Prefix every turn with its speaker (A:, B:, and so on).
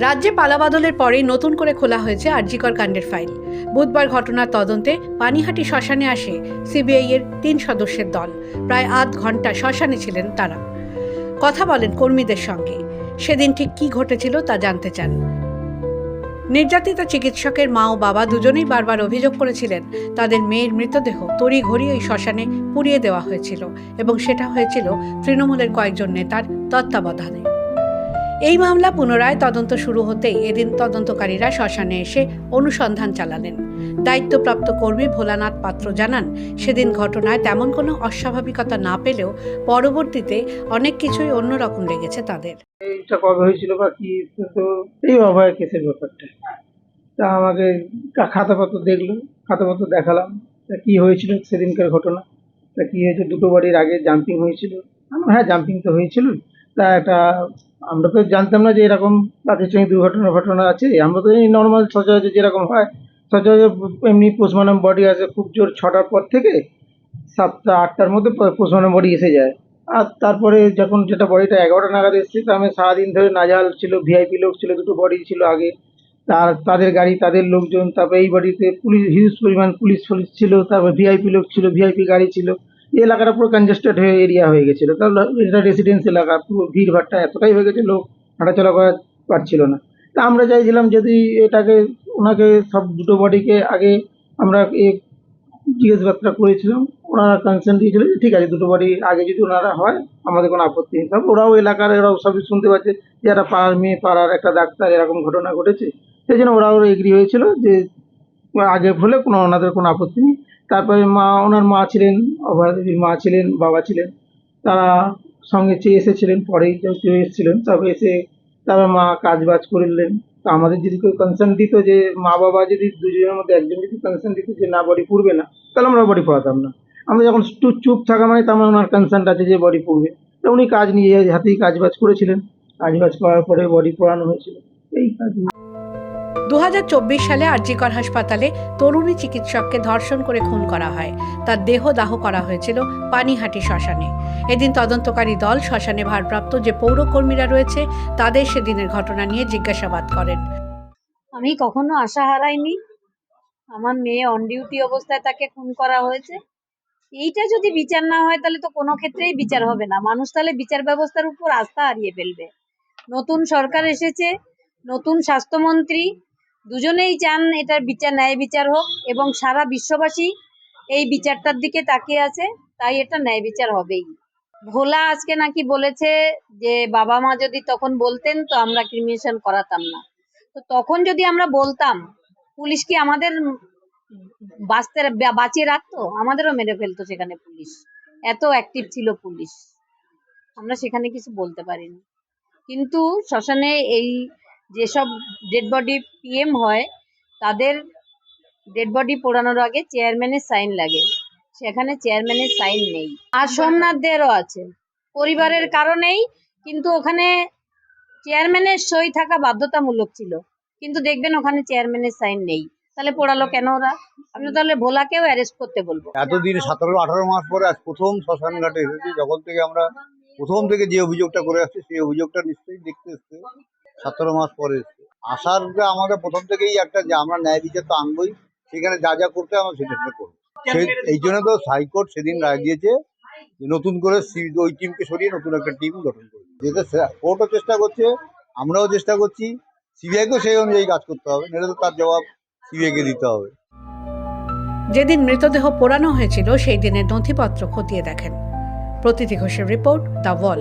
A: রাজ্যে পালাবদলের পরেই নতুন করে খোলা হয়েছে আরজিকর কাণ্ডের ফাইল। বুধবার ঘটনার তদন্তে পানিহাটি শ্মশানে আসে সিবিআই এর 3 সদস্যের দল। প্রায় আধ ঘন্টা শ্মশানে ছিলেন তারা, কথা বলেন কর্মীদের সঙ্গে। সেদিন ঠিক কী ঘটেছিল তা জানতে চান। নির্যাতিতা চিকিৎসকের মা ও বাবা দুজনেই বারবার অভিযোগ করেছিলেন তাদের মেয়ের মৃতদেহ তড়িঘড়ি ওই শ্মশানে পুড়িয়ে দেওয়া হয়েছিল এবং সেটা হয়েছিল তৃণমূলের কয়েকজন নেতার তত্ত্বাবধানে। এই মামলা পুনরায় তদন্ত শুরু হতেই এদিন তদন্তকারীরা শ্মশানে এসে অনুসন্ধান চালালেন। দায়িত্বপ্রাপ্ত কর্মী ভোলানাথ পাত্র জানান, সেদিন ঘটনায় তেমন কোনো অস্বাভাবিকতা না পেলেও পরবর্তীতে অনেক কিছুই অন্যরকম লেগেছে তাদের।
B: এইটা কবে হয়েছিল বা কি, তো এই অভয় কেসের ব্যাপারটা, তা আমাকে খাতাপত্র দেখলো, খাতাপত্র দেখালাম, তা কি হয়েছিল সেদিনকার ঘটনা, তা কি হয়েছে, দুটো বাড়ির আগে জাম্পিং হয়েছিল। হ্যাঁ, জাম্পিং তো হয়েছিল। তা একটা আমরা তো জানতাম না যে এরকম তাদের সঙ্গে দুর্ঘটনা আছে। আমরা তো এই নর্মাল সচরাচর যেরকম হয়, সচরাচর এমনি পোস্টমর্টম বডি আসে খুব জোর 6টার পর থেকে 7টা 8টার মধ্যে পোস্টমর্টম বডি এসে যায়। আর তারপরে যখন যেটা বডিটা 11টা নাগাদ এসছে, তা আমি সারাদিন ধরে নাজাল ছিল, ভিআইপি লোক ছিল, দুটো বডি ছিল আগে, তাদের গাড়ি, তাদের লোকজন, তারপরে এই বাড়িতে পুলিশ, হিউজ পরিমাণ পুলিশ ছিল, তারপর ভিআইপি লোক ছিল, ভিআইপি গাড়ি ছিল। এই এলাকাটা পুরো কনজেস্টেড হয়ে এরিয়া হয়ে গেছিলো। তাহলে এটা রেসিডেন্স এলাকা, পুরো ভিড়ভাট্টা এতটাই হয়ে গেছে, লোক হাঁটাচলা করা পারছিল না। তা আমরা চাইছিলাম যদি এটাকে, ওনাকে সব দুটো বডিকে আগে আমরা জিজ্ঞাসাবাদটা করেছিলাম, ওনারা কনসার্ন দিয়েছিল যে ঠিক আছে, দুটো বাড়ি আগে যদি ওনারা হয় আমাদের কোনো আপত্তি নেই। তারপর ওরাও এলাকার, ওরাও সবই শুনতে পাচ্ছে যে একটা পাড়ার মেয়ে, পাড়ার একটা ডাক্তার, এরকম ঘটনা ঘটেছে। সেই জন্য ওরাও এগ্রি হয়েছিল যে আগে হলে কোনো ওনাদের কোনো আপত্তি নেই। তারপরে ওনার মা ছিলেন, অভয়া দেবীর মা ছিলেন, বাবা ছিলেন, তারা সঙ্গে এসেছিলেন, পরেই এসেছিলেন। তারপরে এসে তারপর মা কাজ বাজ করলেন। তো আমাদের যদি কেউ কনসার্ন দিত, যে মা বাবা যদি দুজনের মধ্যে একজন যদি কনসার্ন দিত যে না, বডি পুড়বে না, তাহলে আমরা বডি পোড়াতাম না। আমরা যখন চুপ থাকা মানে তার মানে ওনার কনসার্নটা আছে যে বডি পুড়বে। তো উনি কাজ নিয়ে হাতেই কাজ বাজ করেছিলেন। কাজ বাজ করার পরে বডি পোড়ানো হয়েছিল। এই কাজ
A: 2024 সালে আরজিকর হাসপাতালে তরুণী চিকিৎসককে ধর্ষণ করে খুন করা হয়। তার দেহ দাহ করা হয়েছিল পানিহাটি শ্মশানে। এদিন তদন্তকারী দল শ্মশানে ভারপ্রাপ্ত যে পৌরকর্মীরা রয়েছে তাদের সেদিনের ঘটনা নিয়ে জিজ্ঞাসাবাদ করেন।
C: আমি কখনো আশা হারাইনি। আমার মেয়ে অন ডিউটি অবস্থায় তাকে খুন করা হয়েছে। এইটা যদি বিচার না হয় তাহলে তো কোনো ক্ষেত্রেই বিচার হবে না। মানুষ তাহলে বিচার ব্যবস্থার উপর আস্থা হারিয়ে ফেলবে। নতুন সরকার এসেছে, নতুন স্বাস্থ্যমন্ত্রী, দুজনেই চান এটার বিচার, ন্যায় বিচার হোক, এবং সারা বিশ্ববাসী এই বিচারটার দিকে তাকিয়ে আছে, তাই এটা ন্যায় বিচার হবেই। ভোলা আজকে নাকি বলেছে যে বাবা মা যদি তখন বলতেন তো আমরা ক্রিমিনেশন করাতাম না। তো তখন যদি আমরা বলতাম, পুলিশ কি আমাদের বাঁচিয়ে রাখতো? আমাদেরও মেরে ফেলতো সেখানে পুলিশ। এত অ্যাক্টিভ ছিল পুলিশ, আমরা সেখানে কিছু বলতে পারিনি। কিন্তু শ্মশানে এই যেসব ডেড বডি পিএম হয়, তাদের ডেড বডি পোড়ানোর আগে চেয়ারম্যানের সাইন লাগে, সেখানে চেয়ারম্যানের সাইন নেই। আর সোমনাথদেরও আছে পরিবারের কারণেই, কিন্তু ওখানে চেয়ারম্যানের সই থাকা বাধ্যতামূলক ছিল, কিন্তু দেখবেন ওখানে চেয়ারম্যানের সাইন নেই। তাহলে পোড়ালো কেন ওরা? আমি তাহলে ভোলাকেও অ্যারেস্ট করতে বলবো।
D: এতদিন 17-18 মাস পরে আজ প্রথম শ্মশান ঘাটে এসেছি। যখন থেকে আমরা প্রথম থেকে যে অভিযোগটা করে আসছি, সেই অভিযোগটা নিশ্চয়ই দেখতে এসছে 17 মাস পরে এসছে। আসার আমাদের প্রথম থেকেই একটা, যে আমরা ন্যায় বিচার তো আনবই, সেখানে যা যা করতে আমরা সেটা করবো। এই জন্য তো হাইকোর্ট সেদিন রায় দিয়েছে যে নতুন করে ওই টিমকে সরিয়ে নতুন একটা টিম গঠন করবে। যেটা কোর্টও চেষ্টা করছে, আমরাও চেষ্টা করছি, সিবিআইকেও সেই অনুযায়ী কাজ করতে হবে, নাহলে তো তার জবাব সিবিআইকে দিতে হবে।
A: যেদিন মৃতদেহ পোড়ানো হয়েছিল সেই দিনের নথিপত্র খতিয়ে দেখেন। প্রতীতি ঘোষের রিপোর্ট, দ্য ওয়াল।